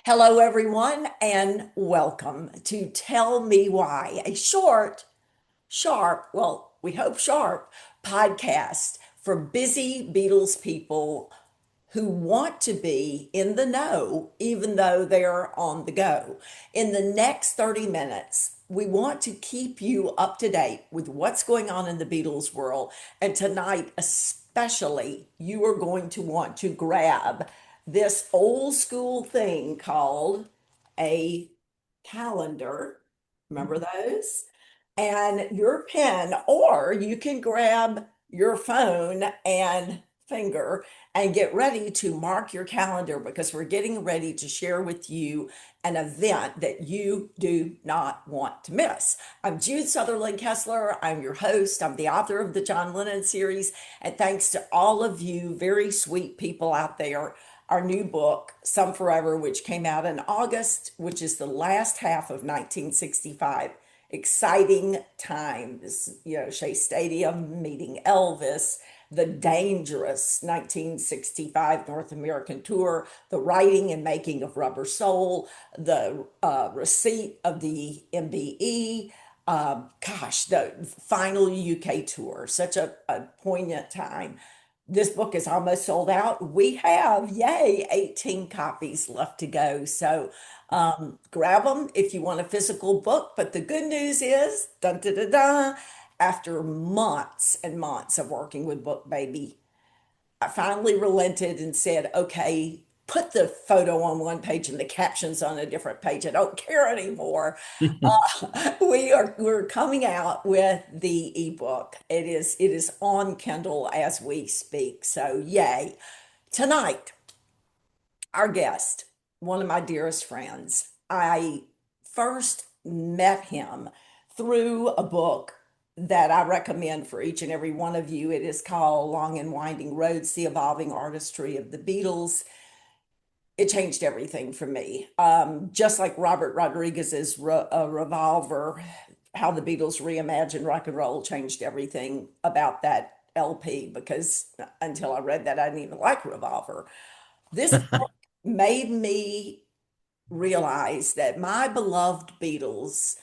Hello, everyone, and welcome to Tell Me Why, a short, sharp, well, we hope sharp podcast for busy Beatles people who want to be in the know, even though they're on the go. In the next 30 minutes, we want to keep you up to date with what's going on in the Beatles world. And tonight, especially, you are going to want to grab this old school thing called a calendar. Remember those? And your pen, or you can grab your phone and finger and get ready to mark your calendar because we're getting ready to share with you an event that you do not want to miss. I'm Jude Sutherland Kessler. I'm your host. I'm the author of the John Lennon series. And thanks to all of you very sweet people out there, our new book, Some Forever, which came out in August, which is the last half of 1965. Exciting times, Shea Stadium meeting Elvis, the dangerous 1965 North American tour, the writing and making of Rubber Soul, the receipt of the MBE, the final UK tour, such a poignant time. This book is almost sold out. We have, yay, 18 copies left to go. So grab them if you want a physical book. But the good news is, dun, dun, dun, dun, after months and months of working with Book Baby, I finally relented and said, okay, put the photo on one page and the captions on a different page. I don't care anymore. We're coming out with the ebook. It is on Kindle as we speak. So yay. Tonight, our guest, one of my dearest friends, I first met him through a book that I recommend for each and every one of you. It is called Long and Winding Roads, The Evolving Artistry of the Beatles. It changed everything for me. Just like Robert Rodriguez's Revolver, how the Beatles reimagined rock and roll changed everything about that LP because until I read that, I didn't even like Revolver. This book made me realize that my beloved Beatles,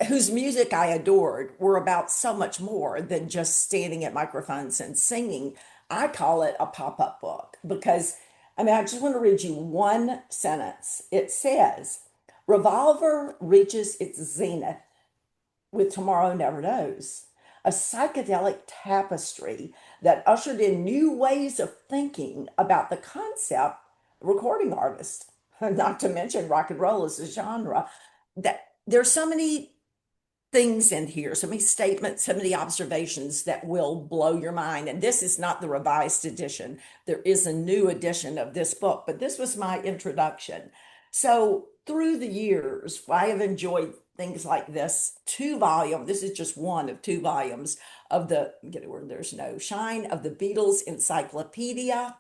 whose music I adored, were about so much more than just standing at microphones and singing. I call it a pop-up book because, I just want to read you one sentence. It says, Revolver reaches its zenith with Tomorrow Never Knows, a psychedelic tapestry that ushered in new ways of thinking about the concept recording artist, not to mention rock and roll as a genre. That there's so many things in here, so many statements, so many observations that will blow your mind. And this is not the revised edition. There is a new edition of this book, but this was my introduction. So through the years, I have enjoyed things like this two-volume. This is just one of two volumes of the, get it where there's no shine, of the Beatles Encyclopedia,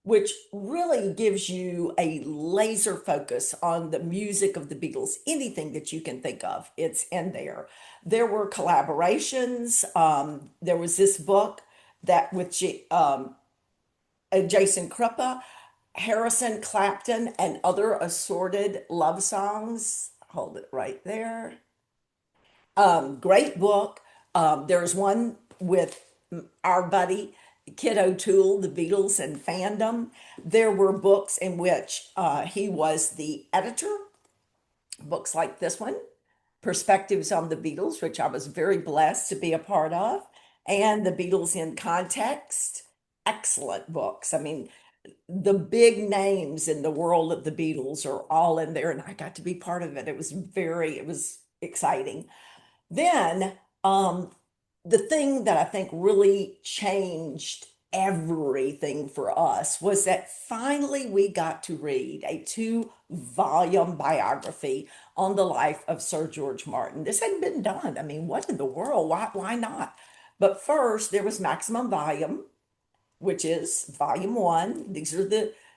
which really gives you a laser focus on the music of the Beatles. Anything that you can think of, it's in there. There were collaborations. There was this book that with Jason Kruppa, Harrison Clapton, and other assorted love songs. Hold it right there. Great book. There's one with our buddy Kid O'Toole, the Beatles and fandom. There were books in which he was the editor, books like this one, Perspectives on the Beatles, which I was very blessed to be a part of, and The Beatles in Context. Excellent books. The big names in the world of the Beatles are all in there, and I got to be part of it. It was exciting. Then, the thing that I think really changed everything for us was that finally we got to read a two-volume biography on the life of Sir George Martin. This hadn't been done. What in the world? Why not? But first, there was Maximum Volume, which is volume one. These are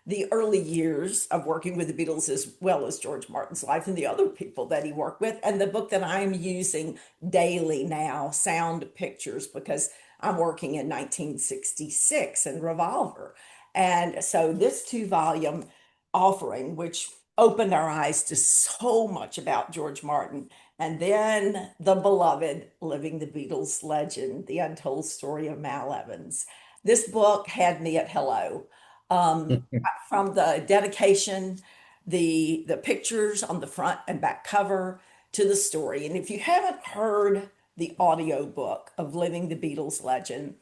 the early years of working with the Beatles as well as George Martin's life and the other people that he worked with. And the book that I'm using daily now, Sound Pictures, because I'm working in 1966 and Revolver. And so this two-volume offering, which opened our eyes to so much about George Martin. And then the beloved Living the Beatles Legend, The Untold Story of Mal Evans. This book had me at hello. Um, from the dedication, the pictures on the front and back cover to the story. And if you haven't heard the audio book of Living the Beatles Legend,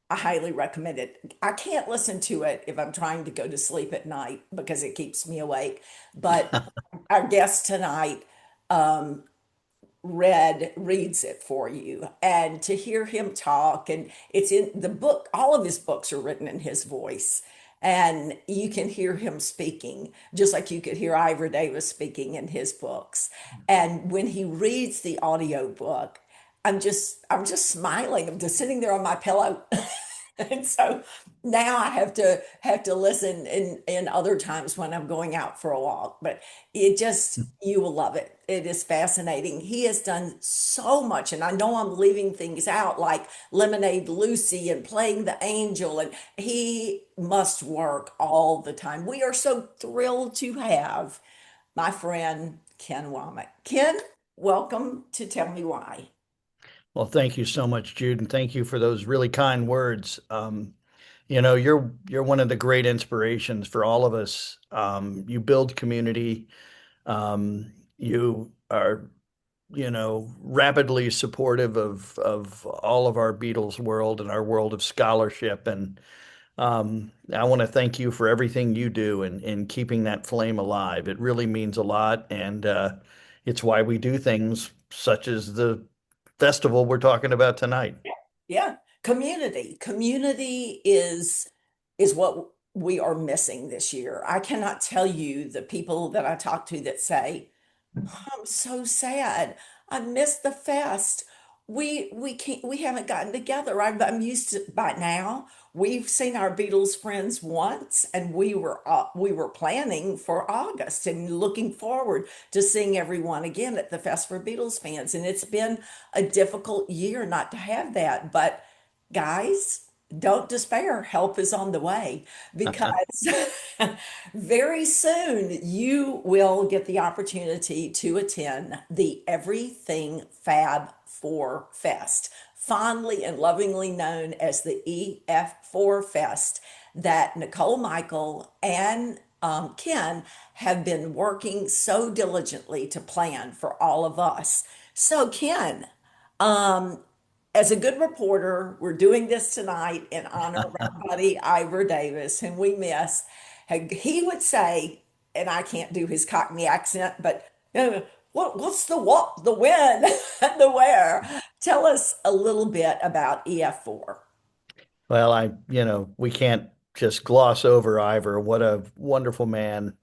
I highly recommend it. I can't listen to it if I'm trying to go to sleep at night because it keeps me awake. But our guest tonight reads it for you, and to hear him talk, and it's in the book. All of his books are written in his voice, and you can hear him speaking just like you could hear Ivor Davis speaking in his books. And when he reads the audio book, I'm just smiling. I'm just sitting there on my pillow. And so now I have to listen in other times when I'm going out for a walk. But it just, you will love it. It is fascinating. He has done so much, and I know I'm leaving things out like Lemonade Lucy and Playing the Angel, and he must work all the time. We are so thrilled to have my friend Ken Womack. Ken, welcome to Tell Me Why. Well, thank you so much, Jude, and thank you for those really kind words. You're one of the great inspirations for all of us. You build community. You are, rapidly supportive of all of our Beatles world and our world of scholarship. And I want to thank you for everything you do in keeping that flame alive. It really means a lot, and it's why we do things such as the festival we're talking about tonight. Yeah, community. Community is what we are missing this year. I cannot tell you the people that I talk to that say, I'm so sad. I missed the fest. We haven't gotten together. I'm used to by now. We've seen our Beatles friends once, and we were planning for August and looking forward to seeing everyone again at the Fest for Beatles fans. And it's been a difficult year not to have that. But guys, don't despair. Help is on the way because very soon you will get the opportunity to attend the Everything Fab 4 Fest, fondly and lovingly known as the EF4 Fest, that Nicole, Michael, and Ken have been working so diligently to plan for all of us. So, Ken, um, as a good reporter, we're doing this tonight in honor of our buddy Ivor Davis, whom we miss. He would say, and I can't do his Cockney accent, but what's the what, the when, and the where? Tell us a little bit about EF4. Well, we can't just gloss over Ivor. What a wonderful man.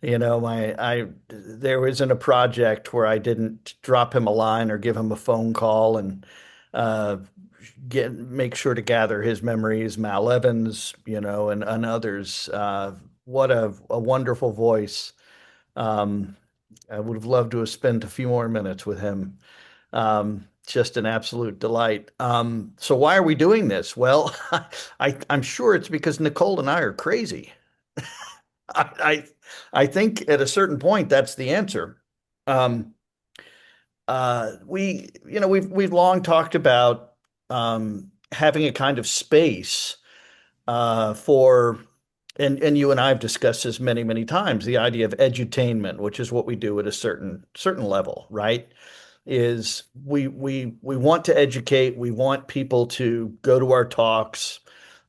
There isn't a project where I didn't drop him a line or give him a phone call and uh, make sure to gather his memories, Mal Evans, and others. What a wonderful voice. Um, I would have loved to have spent a few more minutes with him. Just an absolute delight. So why are we doing this? Well, I'm sure it's because Nicole and I are crazy. I, I, I think at a certain point that's the answer. Um, we've long talked about having a kind of space for, and you and I have discussed this many, many times, the idea of edutainment, which is what we do at a certain level, right? Is we want to educate, we want people to go to our talks,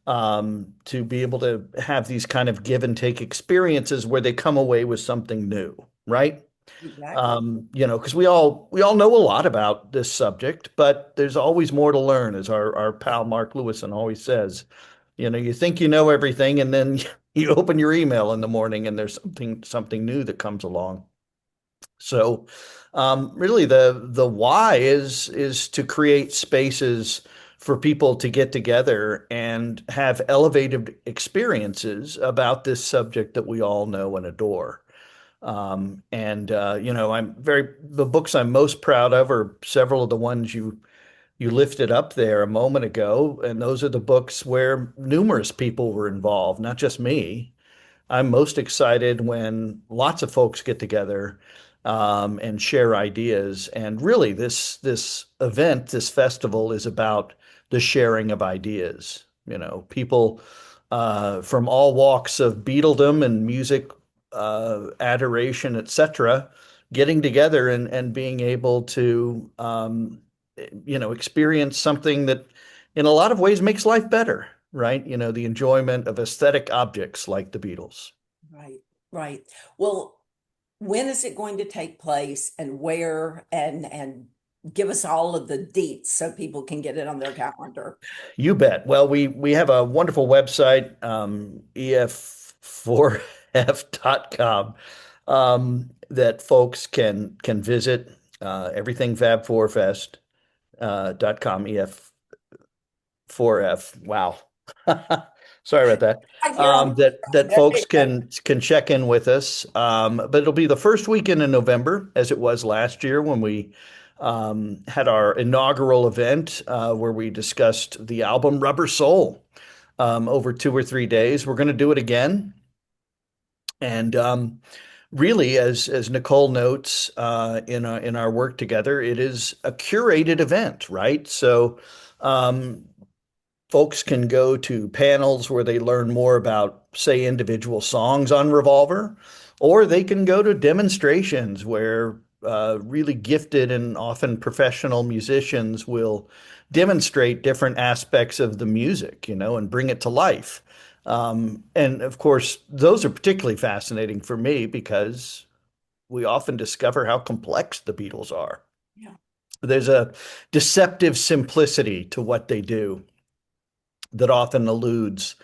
to be able to have these kind of give and take experiences where they come away with something new, right? Exactly. Because we all know a lot about this subject, but there's always more to learn, as our pal Mark Lewison always says. You think you know everything, and then you open your email in the morning, and there's something new that comes along. So, really, the why is to create spaces for people to get together and have elevated experiences about this subject that we all know and adore. The books I'm most proud of are several of the ones you lifted up there a moment ago, and those are the books where numerous people were involved, not just me. I'm most excited when lots of folks get together and share ideas. And really, this event, this festival, is about the sharing of ideas. People from all walks of Beatledom and music adoration, etc., getting together and being able to experience something that in a lot of ways makes life better, right? The enjoyment of aesthetic objects like the Beatles. Right, right. Well, when is it going to take place and where and give us all of the deets so people can get it on their calendar. You bet. Well, we have a wonderful website, ef4f.com, that folks can visit. Everything Fab 4 Fest .com, EF4F. Wow. Sorry about that. I hear them. That There you folks go. can check in with us. But it'll be the first weekend in November, as it was last year when we had our inaugural event where we discussed the album Rubber Soul over 2 or 3 days. We're going to do it again. And really, as Nicole notes in our work together, it is a curated event, right? So folks can go to panels where they learn more about, say, individual songs on Revolver, or they can go to demonstrations where really gifted and often professional musicians will demonstrate different aspects of the music, and bring it to life. And of course, those are particularly fascinating for me because we often discover how complex the Beatles are. Yeah. There's a deceptive simplicity to what they do that often eludes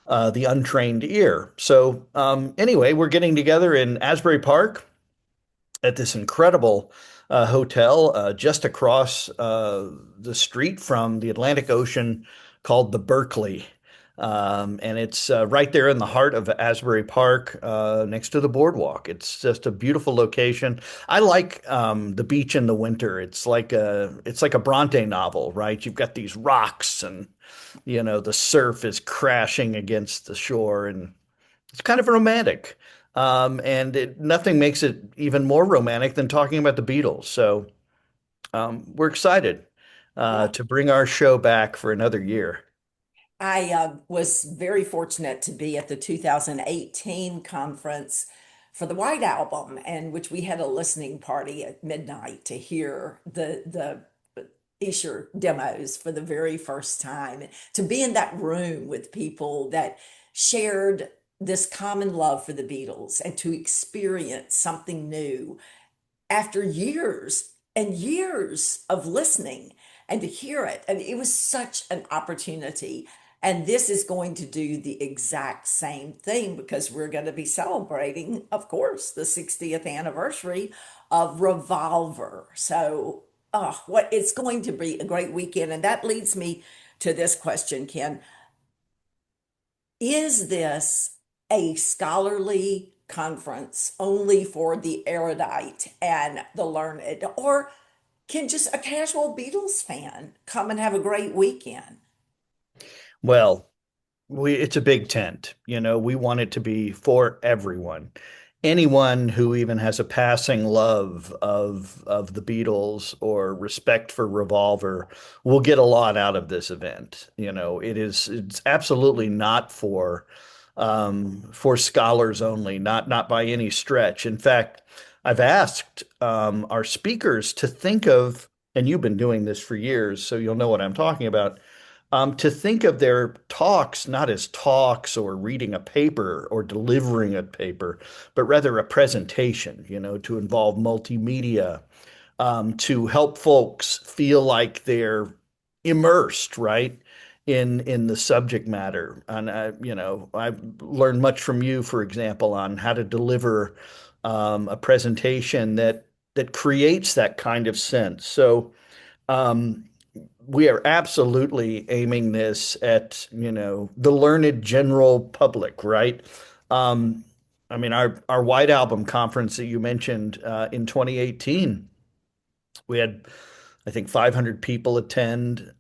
the untrained ear. So, anyway, we're getting together in Asbury Park at this incredible hotel just across the street from the Atlantic Ocean called the Berkeley. And it's right there in the heart of Asbury Park, next to the boardwalk. It's just a beautiful location. I like the beach in the winter. It's like a Bronte novel, right? You've got these rocks, and the surf is crashing against the shore, and it's kind of romantic. And nothing makes it even more romantic than talking about the Beatles. So we're excited Yeah. to bring our show back for another year. I was very fortunate to be at the 2018 conference for the White Album, and which we had a listening party at midnight to hear the Escher demos for the very first time. To be in that room with people that shared this common love for the Beatles and to experience something new after years and years of listening and to hear it. And it was such an opportunity. And this is going to do the exact same thing because we're going to be celebrating, of course, the 60th anniversary of Revolver. So, what it's going to be a great weekend. And that leads me to this question, Ken. Is this a scholarly conference only for the erudite and the learned, or can just a casual Beatles fan come and have a great weekend? Well, it's a big tent. We want it to be for everyone. Anyone who even has a passing love of the Beatles or respect for Revolver will get a lot out of this event. It's absolutely not for scholars only, not by any stretch. In fact, I've asked our speakers to think of, and you've been doing this for years, so you'll know what I'm talking about, to think of their talks not as talks or reading a paper or delivering a paper, but rather a presentation, to involve multimedia, to help folks feel like they're immersed, right, in the subject matter. And I've learned much from you, for example, on how to deliver a presentation that creates that kind of sense. So um, we are absolutely aiming this at, the learned general public, right? Um, I mean, our White Album conference that you mentioned in 2018, we had, I think, 500 people attend.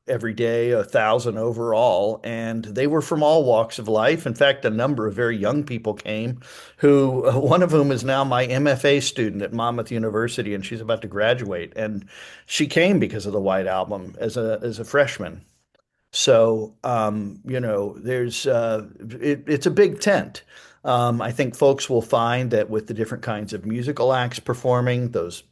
every day, 1,000 overall, and they were from all walks of life. In fact, a number of very young people came, who one of whom is now my MFA student at Monmouth University, and she's about to graduate. And she came because of the White Album as a freshman. So, it's a big tent. I think folks will find that with the different kinds of musical acts performing, those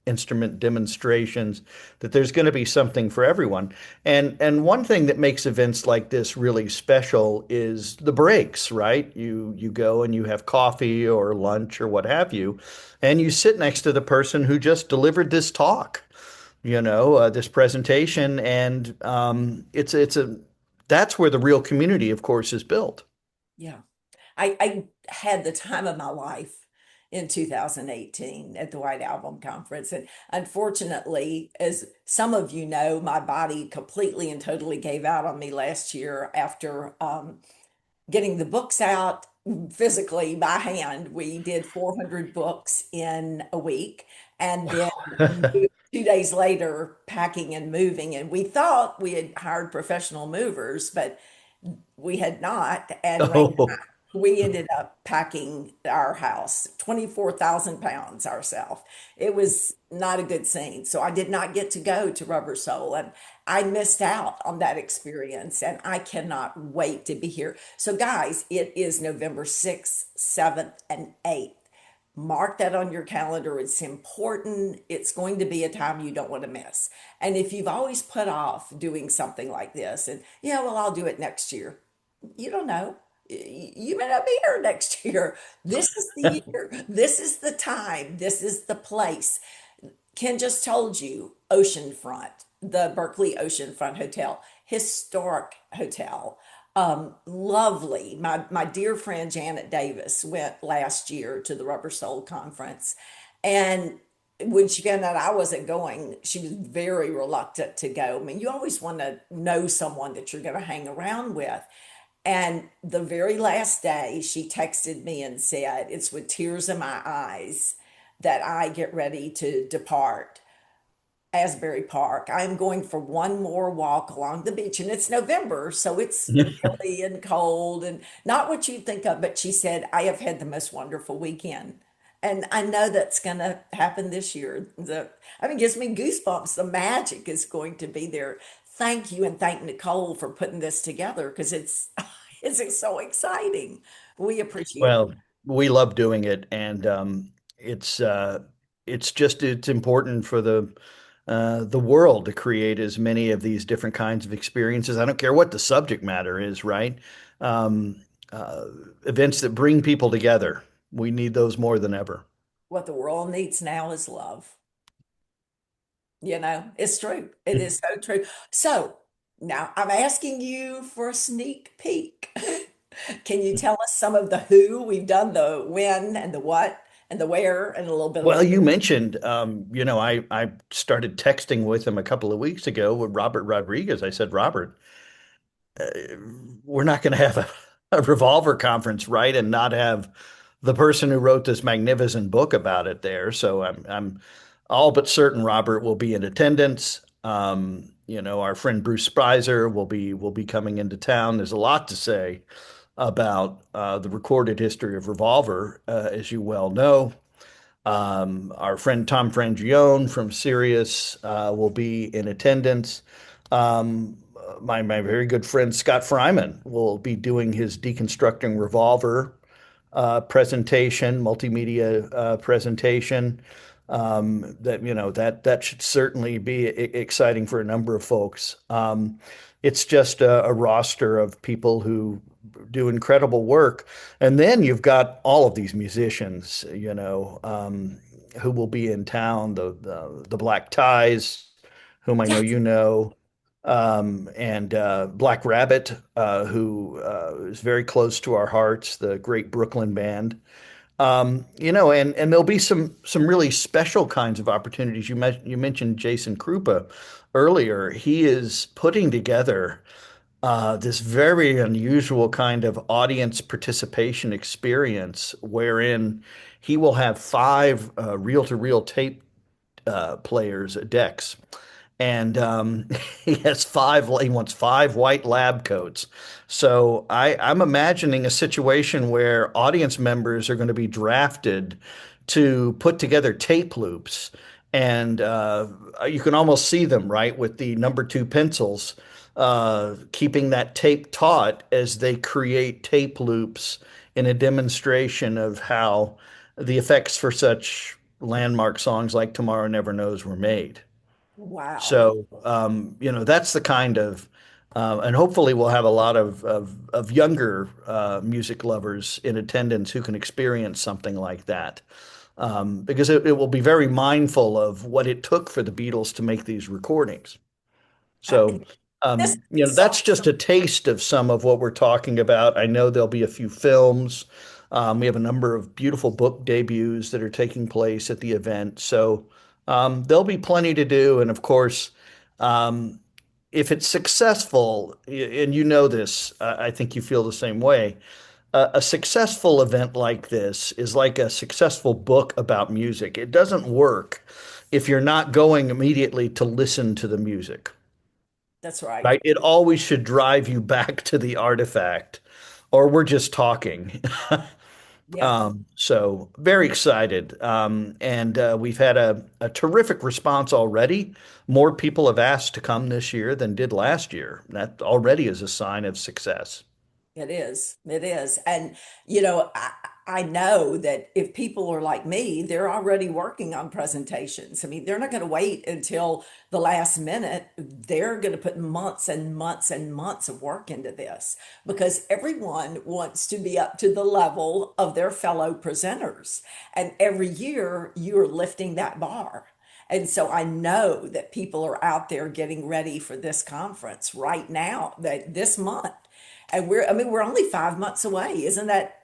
instrument demonstrations, that there's going to be something for everyone. And one thing that makes events like this really special is the breaks, right? You go and you have coffee or lunch or what have you, and you sit next to the person who just delivered this talk, this presentation, and it's a that's where the real community, of course, is built. Yeah. I had the time of my life in 2018 at the White Album Conference. And unfortunately, as some of you know, my body completely and totally gave out on me last year after getting the books out physically by hand. We did 400 books in a week and then moved 2 days later, packing and moving. And we thought we had hired professional movers, but we had not. And Oh, we ended up packing our house 24,000 pounds ourselves. It was not a good scene. So I did not get to go to Rubber Soul, and I missed out on that experience. And I cannot wait to be here. So, guys, it is November 6th, 7th, and 8th. Mark that on your calendar. It's important. It's going to be a time you don't want to miss. And if you've always put off doing something like this, and yeah, well, I'll do it next year, you don't know. You may not be here next year. This is the year. This is the time. This is the place. Ken just told you Oceanfront, the Berkeley Oceanfront Hotel, historic hotel. Lovely. My dear friend Janet Davis went last year to the Rubber Soul Conference. And when she found out I wasn't going, she was very reluctant to go. I mean, you always want to know someone that you're going to hang around with. And the very last day, she texted me and said, "It's with tears in my eyes that I get ready to depart Asbury Park. I'm going for one more walk along the beach." And it's November, so it's chilly and cold and not what you think of. But she said, "I have had the most wonderful weekend." And I know that's going to happen this year. I mean, it gives me goosebumps. The magic is going to be there. Thank you, and thank Nicole for putting this together because it's so exciting. We appreciate it. well, we love doing it, and it's it's important for the world to create as many of these different kinds of experiences. I don't care what the subject matter is, right? Um, uh, Events that bring people together. We need those more than ever. What the world needs now is love. It's true. It is so true. So now I'm asking you for a sneak peek. Can you tell us some of the who? We've done the when and the what and the where and a little bit of Well, the you mentioned, I started texting with him a couple of weeks ago with Robert Rodriguez. I said, Robert, uh, we're not going to have a Revolver conference, right? And not have the person who wrote this magnificent book about it there. So I'm all but certain Robert will be in attendance. Our friend Bruce Spicer will be coming into town. There's a lot to say about the recorded history of Revolver, as you well know. Our friend Tom Frangione from Sirius will be in attendance. My very good friend Scott Fryman will be doing his Deconstructing Revolver presentation, multimedia presentation. That should certainly be exciting for a number of folks. It's just a roster of people who do incredible work, and then you've got all of these musicians, who will be in town. The Black Ties, whom I know yes. you know, and Black Rabbit, who is very close to our hearts, the great Brooklyn band. And there'll be some really special kinds of opportunities. You mentioned Jason Krupa earlier. He is putting together this very unusual kind of audience participation experience wherein he will have five reel-to-reel tape players, decks, and he has five. He wants five white lab coats. So I'm imagining a situation where audience members are going to be drafted to put together tape loops, and you can almost see them, right, with the number two pencils, keeping that tape taut as they create tape loops in a demonstration of how the effects for such landmark songs like Tomorrow Never Knows were made. Wow. So, that's the kind of, and hopefully we'll have a lot of younger music lovers in attendance who can experience something like that. Because it will be very mindful of what it took for the Beatles to make these recordings. Uh, So, this that's song, just a taste of some of what we're talking about. I know there'll be a few films. We have a number of beautiful book debuts that are taking place at the event. So, there'll be plenty to do. And of course, um, if it's successful, and you know this, I think you feel the same way. A successful event like this is like a successful book about music. It doesn't work if you're not going immediately to listen to the music. that's right. Right? It always should drive you back to the artifact, or we're just talking. Yeah, So very excited. And we've had a terrific response already. More people have asked to come this year than did last year. That already is a sign of success. it is. It is. And, I know that if people are like me, they're already working on presentations. I mean, they're not going to wait until the last minute. They're going to put months and months and months of work into this because everyone wants to be up to the level of their fellow presenters. And every year you're lifting that bar. And so I know that people are out there getting ready for this conference right now, that this month. And we're only 5 months away. Isn't that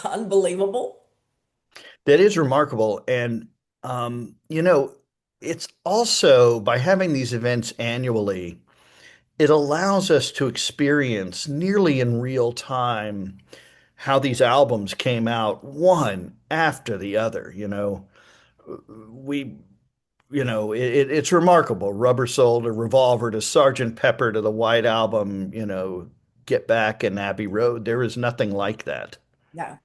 unbelievable? That is remarkable. And, it's also by having these events annually, it allows us to experience nearly in real time how these albums came out one after the other. We, it's remarkable. Rubber Soul to Revolver to Sergeant Pepper to the White Album, Get Back and Abbey Road. There is nothing like that. No.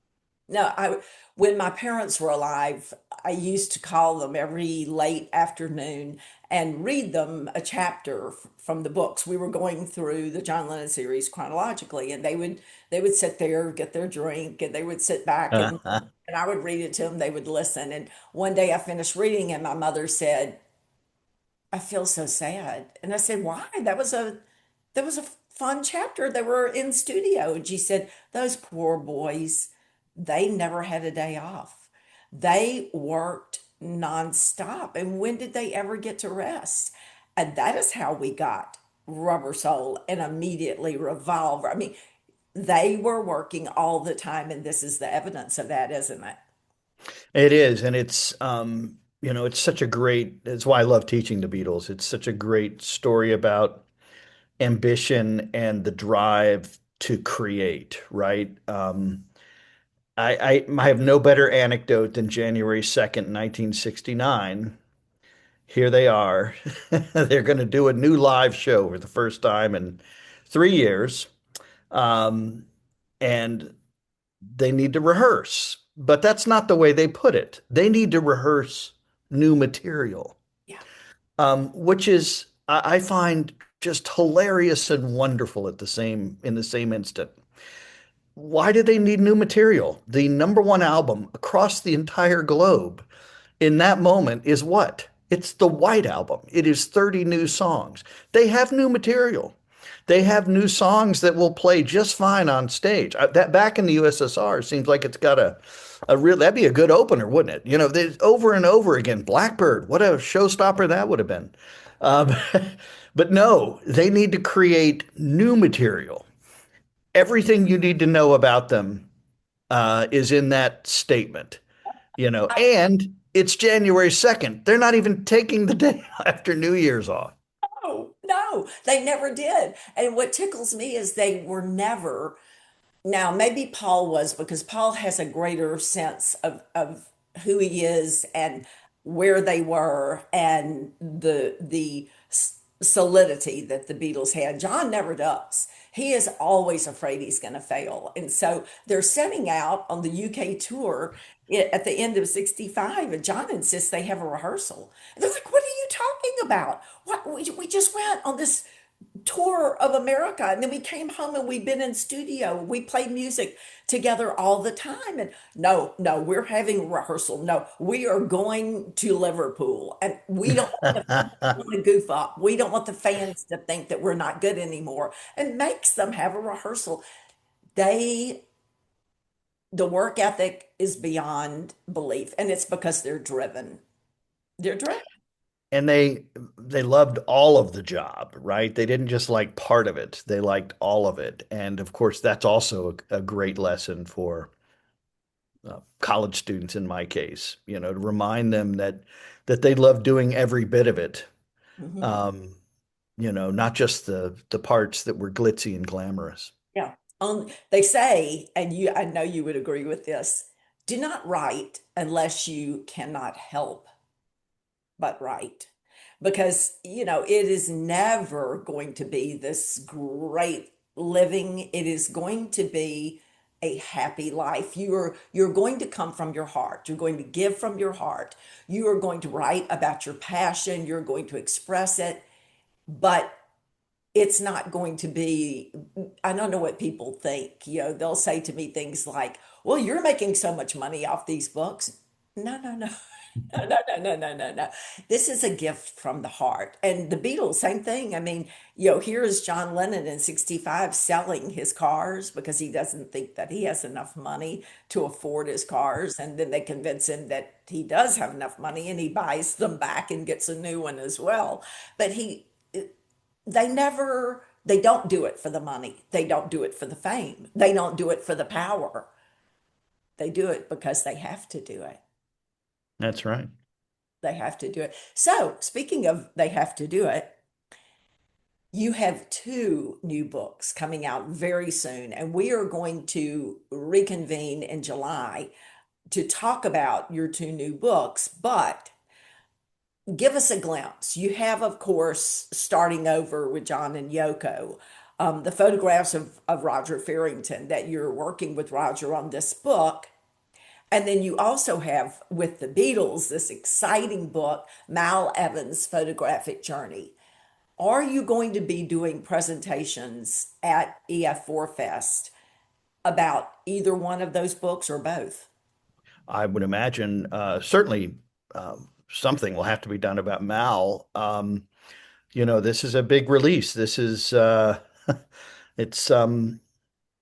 No, when my parents were alive, I used to call them every late afternoon and read them a chapter from the books. We were going through the John Lennon series chronologically, and they would sit there, get their drink, and they would sit back and I would read it to them. They would listen. And one day I finished reading, and my mother said, I feel so sad. And I said, why? That was a fun chapter. They were in studio. And she said, those poor boys, they never had a day off. They worked nonstop. And when did they ever get to rest? And that is how we got Rubber Soul and immediately Revolver. I mean, they were working all the time, and this is the evidence of that, isn't it? It is, and it's such a great, it's why I love teaching the Beatles. It's such a great story about ambition and the drive to create, right? I have no better anecdote than January 2nd, 1969. Here they are. They're going to do a new live show for the first time in 3 years. Um, and they need to rehearse. But that's not the way they put it. They need to rehearse new material, Yeah. which is I find just hilarious and wonderful at the same in the same instant. Why do they need new material? The number one album across the entire globe in that moment is what? It's the White Album. It is 30 new songs. They have new material. They have new songs that will play just fine on stage. That back in the USSR seems like it's got a real that'd be a good opener, wouldn't it? Over and over again. Blackbird, what a showstopper that would have been. Um, but no, they need to create new material. Everything you need to know about them is in that statement, and it's January 2nd. They're not even taking the day after New Year's off. No, no, they never did. And what tickles me is they were never. Now, maybe Paul was because Paul has a greater sense of who he is and where they were and the solidity that the Beatles had. John never does. He is always afraid he's going to fail. And so they're setting out on the UK tour at the end of 65, and John insists they have a rehearsal. And they're like, "What are you talking about? What we just went on this tour of America, and then we came home and we've been in studio. We played music together all the time. And no, no, we're having rehearsal. No, we are going to Liverpool, and we don't want to goof up. We don't want the fans to think that we're not good anymore, and makes them have a rehearsal. They, the work ethic is beyond belief, and it's because they're driven. They're driven. And they loved all of the job, right? They didn't just like part of it. They liked all of it. And of course, that's also a great lesson for college students in my case, to remind them that they love doing every bit of it. Mhm. Um, not just the parts that were glitzy and glamorous. Yeah. They say, and I know you would agree with this, do not write unless you cannot help but write. Because, it is never going to be this great living. It is going to be a happy life. You're going to come from your heart. You're going to give from your heart. You are going to write about your passion. You're going to express it, but it's not going to be, I don't know what people think. They'll say to me things like, "Well, you're making so much money off these books." No, no, no. No, no, no, no, no, no, no. This is a gift from the heart. And the Beatles, same thing. I mean, here is John Lennon in 65 selling his cars because he doesn't think that he has enough money to afford his cars. And then they convince him that he does have enough money and he buys them back and gets a new one as well. But they don't do it for the money. They don't do it for the fame. They don't do it for the power. They do it because they have to do it. That's right. They have to do it. So, speaking of they have to do it, you have two new books coming out very soon, and we are going to reconvene in July to talk about your two new books. But give us a glimpse. You have, of course, starting over with John and Yoko, the photographs of Roger Farrington that you're working with Roger on this book. And then you also have with the Beatles this exciting book, Mal Evans' Photographic Journey. Are you going to be doing presentations at EF4 Fest about either one of those books or both? I would imagine certainly something will have to be done about Mal. This is a big release. This is it's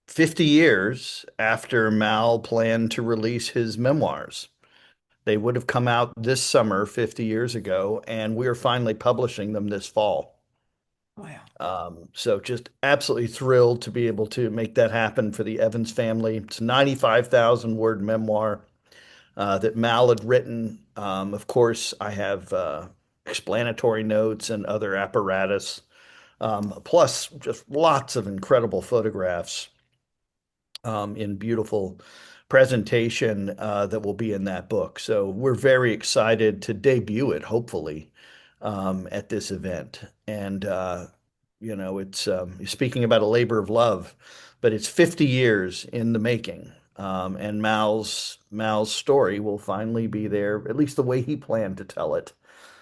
50 years after Mal planned to release his memoirs. They would have come out this summer 50 years ago, and we are finally publishing them this fall. Wow. So just absolutely thrilled to be able to make that happen for the Evans family. It's a 95,000 word memoir that Mal had written. Of course, I have explanatory notes and other apparatus, plus just lots of incredible photographs in beautiful presentation that will be in that book. So we're very excited to debut it, hopefully, at this event. And it's speaking about a labor of love, but it's 50 years in the making. And Mal's story will finally be there, at least the way he planned to tell it,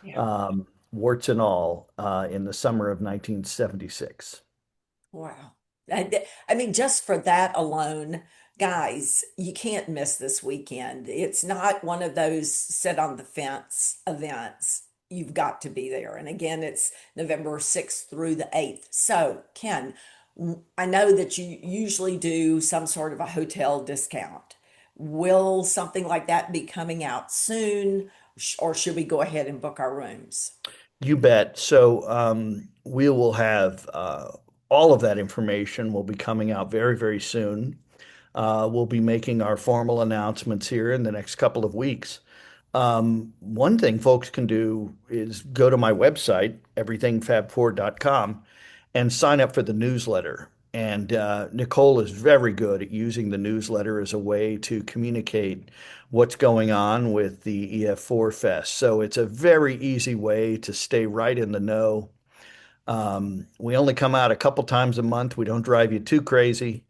Yeah. warts and all, in the summer of 1976. Wow. I mean, just for that alone, guys, you can't miss this weekend. It's not one of those sit on the fence events. You've got to be there. And again, it's November 6th through the 8th. So, Ken, I know that you usually do some sort of a hotel discount. Will something like that be coming out soon, or should we go ahead and book our rooms? You bet. So we will have all of that information will be coming out very, very soon. We'll be making our formal announcements here in the next couple of weeks. One thing folks can do is go to my website, everythingfab4.com, and sign up for the newsletter. And Nicole is very good at using the newsletter as a way to communicate what's going on with the EF4 Fest. So it's a very easy way to stay right in the know We only come out a couple times a month. We don't drive you too crazy.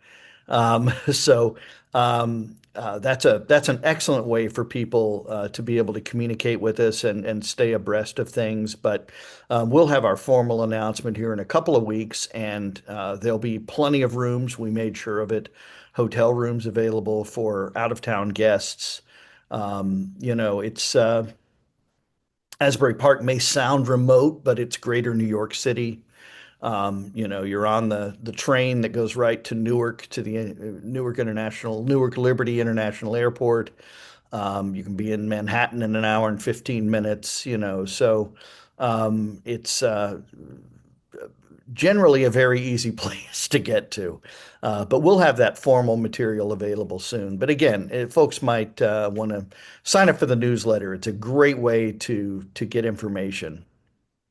So that's an excellent way for people to be able to communicate with us and stay abreast of things. But we'll have our formal announcement here in a couple of weeks, and there'll be plenty of rooms. We made sure of it. Hotel rooms available for out-of-town guests. It's Asbury Park may sound remote, but it's greater New York City. You're on the train that goes right to Newark, to the Newark Liberty International Airport. You can be in Manhattan in an hour and 15 minutes, so it's generally a very easy place to get to. But we'll have that formal material available soon. But again, folks might want to sign up for the newsletter. It's a great way to get information.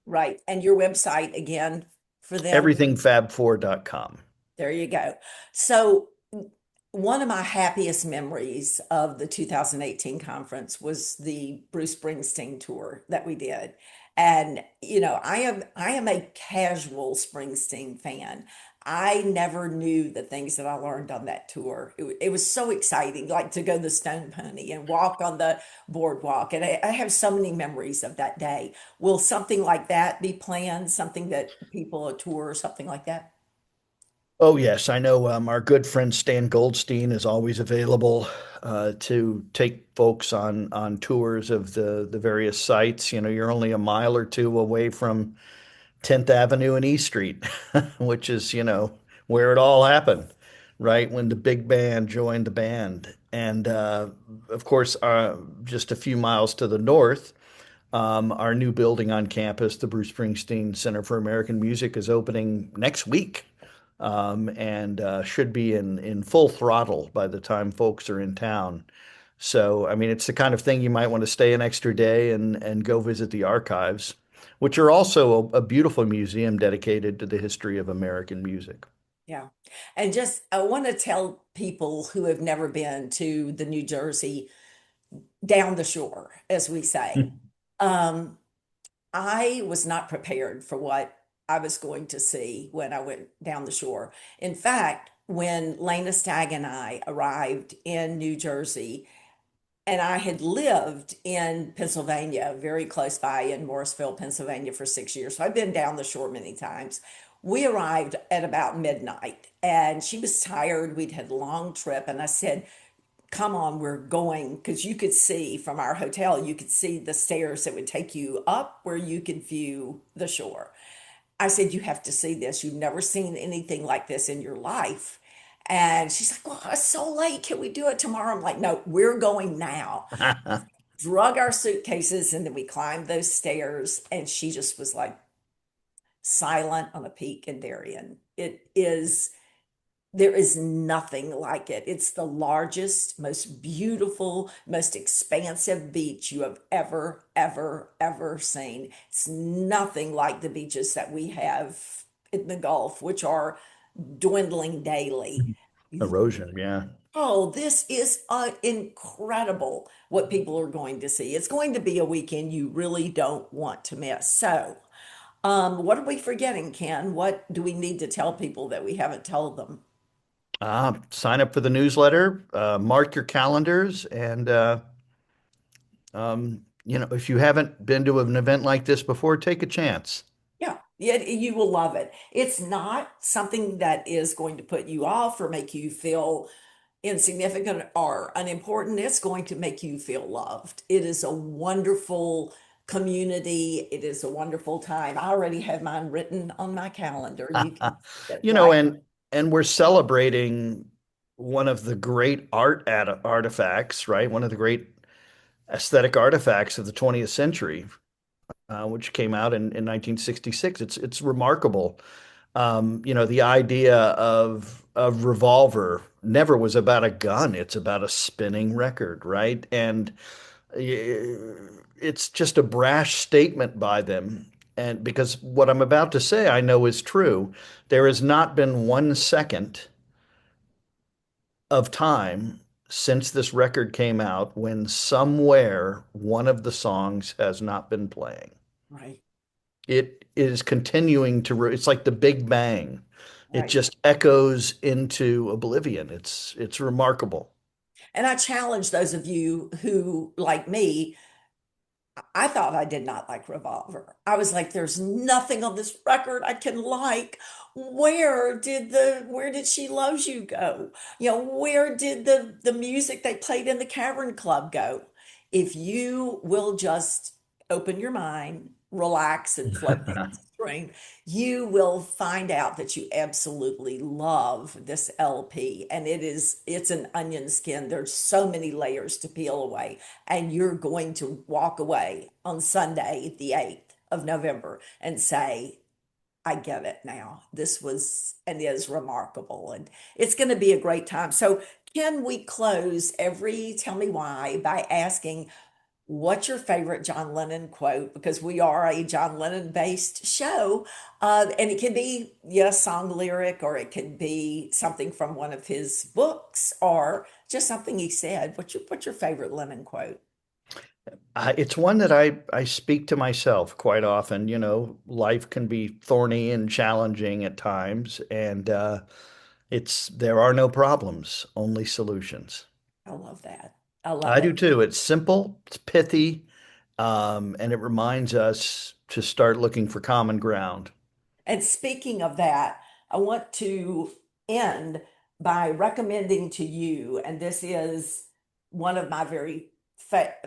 Right. And your website again for them? Everythingfab4.com. There you go. So, one of my happiest memories of the 2018 conference was the Bruce Springsteen tour that we did. And, I am a casual Springsteen fan. I never knew the things that I learned on that tour. It was so exciting, like to go the Stone Pony and walk on the boardwalk. And I have so many memories of that day. Will something like that be planned? Something that people, a tour or something like that? Oh, yes. I know our good friend Stan Goldstein is always available to take folks on tours of the various sites. You're only a mile or two away from 10th Avenue and E Street, which is, where it all happened, right? When the big band joined the band. And of course, just a few miles to the north, our new building on campus, the Bruce Springsteen Center for American Music, is opening next week, and should be in full throttle by the time folks are in town. So, I mean, it's the kind of thing you might want to stay an extra day and go visit the archives, which are also a beautiful museum dedicated to the history of American music. Yeah. And just, I want to tell people who have never been to the New Jersey down the shore, as we say. Um, I was not prepared for what I was going to see when I went down the shore. In fact, when Lena Stagg and I arrived in New Jersey, and I had lived in Pennsylvania, very close by in Morrisville, Pennsylvania, for 6 years. So I've been down the shore many times. We arrived at about midnight, and she was tired. We'd had a long trip, and I said, come on, we're going, because you could see from our hotel, you could see the stairs that would take you up where you could view the shore. I said, you have to see this. You've never seen anything like this in your life. And she's like, well, it's so late. Can we do it tomorrow? I'm like, no, we're going now. Drug our suitcases, and then we climbed those stairs, and she just was like silent on a peak in Darien. There is nothing like it. It's the largest, most beautiful, most expansive beach you have ever, ever, ever seen. It's nothing like the beaches that we have in the Gulf, which are dwindling daily. Erosion, yeah. Oh, this is incredible what people are going to see. It's going to be a weekend you really don't want to miss. So, what are we forgetting, Ken? What do we need to tell people that we haven't told them? Sign up for the newsletter, mark your calendars, and if you haven't been to an event like this before, take a chance. Yeah, you will love it. It's not something that is going to put you off or make you feel insignificant or unimportant. It's going to make you feel loved. It is a wonderful community. It is a wonderful time. I already have mine written on my calendar. You can see it You know, right. and we're celebrating one of the great artifacts, right? One of the great aesthetic artifacts of the 20th century, which came out in 1966. It's remarkable. The idea of Revolver never was about a gun. It's about a spinning record, right? And it's just a brash statement by them. And because what I'm about to say, I know is true. There has not been 1 second of time since this record came out when somewhere one of the songs has not been playing. Right. It is continuing to, it's like the Big Bang. It Right. just echoes into oblivion. It's remarkable. And I challenge those of you who, like me, I thought I did not like Revolver. I was like, there's nothing on this record I can like. Where did She Loves You go? You know, where did the music they played in the Cavern Club go? If you will just open your mind, relax, and float down the stream, you will find out that you absolutely love this LP. And it's an onion skin. There's so many layers to peel away, and you're going to walk away on Sunday, the 8th of November, and say, I get it now. This was and is remarkable. And it's going to be a great time. So, can we close every Tell Me Why by asking, what's your favorite John Lennon quote? Because we are a John Lennon based show. And it can be, yes, song lyric, or it could be something from one of his books, or just something he said. What's your favorite Lennon quote? It's one that I speak to myself quite often. You know, life can be thorny and challenging at times, and it's there are no problems, only solutions. I love that. I love I it. do too. It's simple, it's pithy, and it reminds us to start looking for common ground. And speaking of that, I want to end by recommending to you, and this is one of my very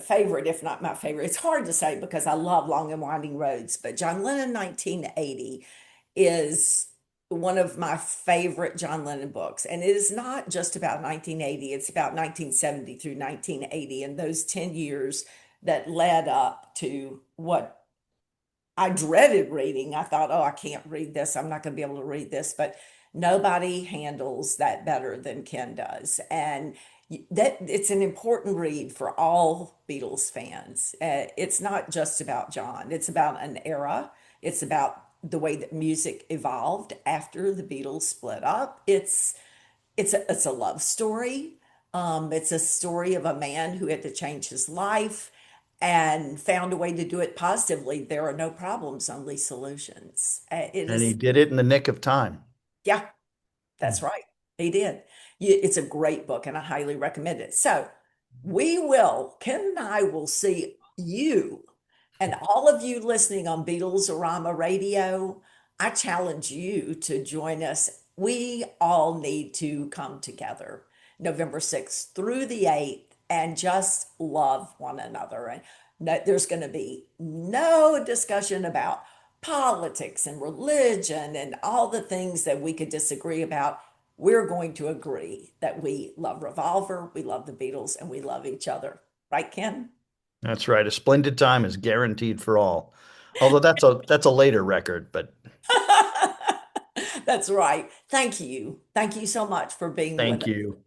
favorite, if not my favorite. It's hard to say because I love Long and Winding Roads, but John Lennon 1980 is one of my favorite John Lennon books. And it is not just about 1980, it's about 1970 through 1980 and those 10 years that led up to what I dreaded reading. I thought, oh, I can't read this. I'm not going to be able to read this. But nobody handles that better than Ken does. And that it's an important read for all Beatles fans. It's not just about John, it's about an era, it's about the way that music evolved after the Beatles split up. It's a love story. It's a story of a man who had to change his life and found a way to do it positively. There are no problems, only solutions. It And he is, did it in the nick of time. yeah, that's right. He did. It's a great book and I highly recommend it. So Ken and I will see you and all of you listening on Beatles-orama Radio. I challenge you to join us. We all need to come together November 6th through the 8th and just love one another. And there's going to be no discussion about politics and religion and all the things that we could disagree about. We're going to agree that we love Revolver, we love the Beatles, and we love each other. Right, Ken? That's right. A splendid time is guaranteed for all. Although that's a later record, but That's right. Thank you. Thank you so much for being with thank us. you.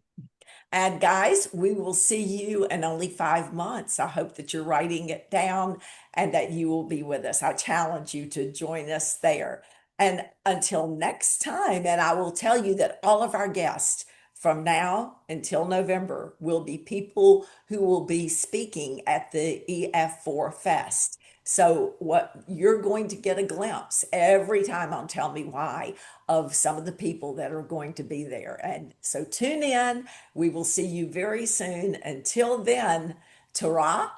And guys, we will see you in only 5 months. I hope that you're writing it down and that you will be with us. I challenge you to join us there. And until next time, and I will tell you that all of our guests from now until November will be people who will be speaking at the EF4 Fest. So what you're going to get a glimpse every time on Tell Me Why of some of the people that are going to be there. And so tune in. We will see you very soon. Until then, ta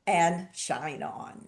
and shine on.